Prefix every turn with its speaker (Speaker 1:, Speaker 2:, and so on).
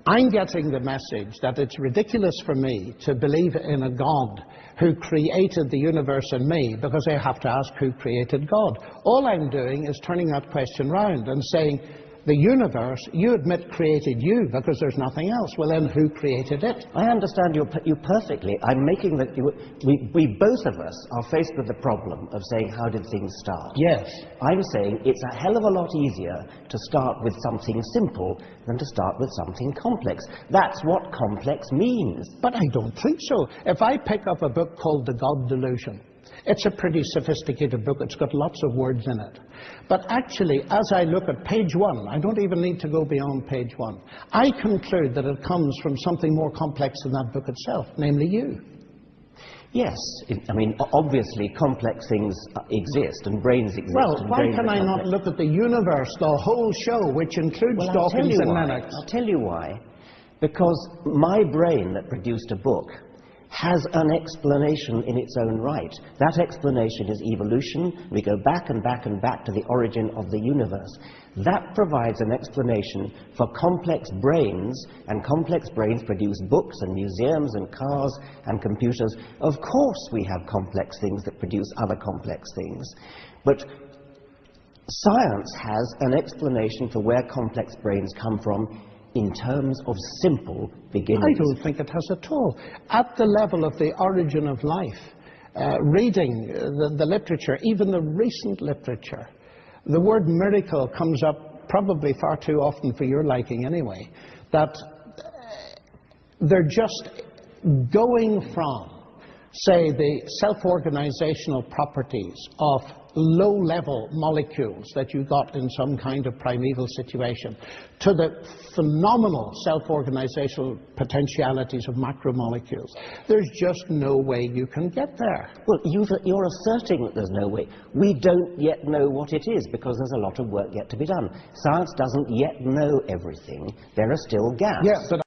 Speaker 1: I'm getting the message that it's ridiculous for me to believe in a God who created the universe and me, because I have to ask who created God. All I'm doing is turning that question round and saying, the universe, you admit, created you because there's nothing else. Well, then who created it?
Speaker 2: I understand you perfectly. I'm making that we both of us are faced with the problem of saying, how did things start?
Speaker 1: Yes.
Speaker 2: I'm saying it's a hell of a lot easier to start with something simple than to start with something complex. That's what complex means.
Speaker 1: But I don't think so. If I pick up a book called The God Delusion, it's a pretty sophisticated book. It's got lots of words in it. But actually, as I look at page 1, I don't even need to go beyond page 1, I conclude that it comes from something more complex than that book itself, namely you.
Speaker 2: Yes. I mean, obviously, complex things exist, and brains exist.
Speaker 1: Well, why can I not look at the universe, the whole show, which includes Dawkins and Lennox?
Speaker 2: I'll tell you why. Because my brain that produced a book has an explanation in its own right. That explanation is evolution. We go back and back and back to the origin of the universe. That provides an explanation for complex brains, and complex brains produce books and museums and cars and computers. Of course we have complex things that produce other complex things. But science has an explanation for where complex brains come from in terms of simple beginnings.
Speaker 1: I don't think it has at all. At the level of the origin of life, reading the literature, even the recent literature, the word miracle comes up probably far too often for your liking anyway, that they're just going from, say, the self-organizational properties of low-level molecules that you got in some kind of primeval situation to the phenomenal self-organizational potentialities of macromolecules. There's just no way you can get there.
Speaker 2: Well, you're asserting that there's no way. We don't yet know what it is because there's a lot of work yet to be done. Science doesn't yet know everything. There are still gaps.
Speaker 1: Yeah, but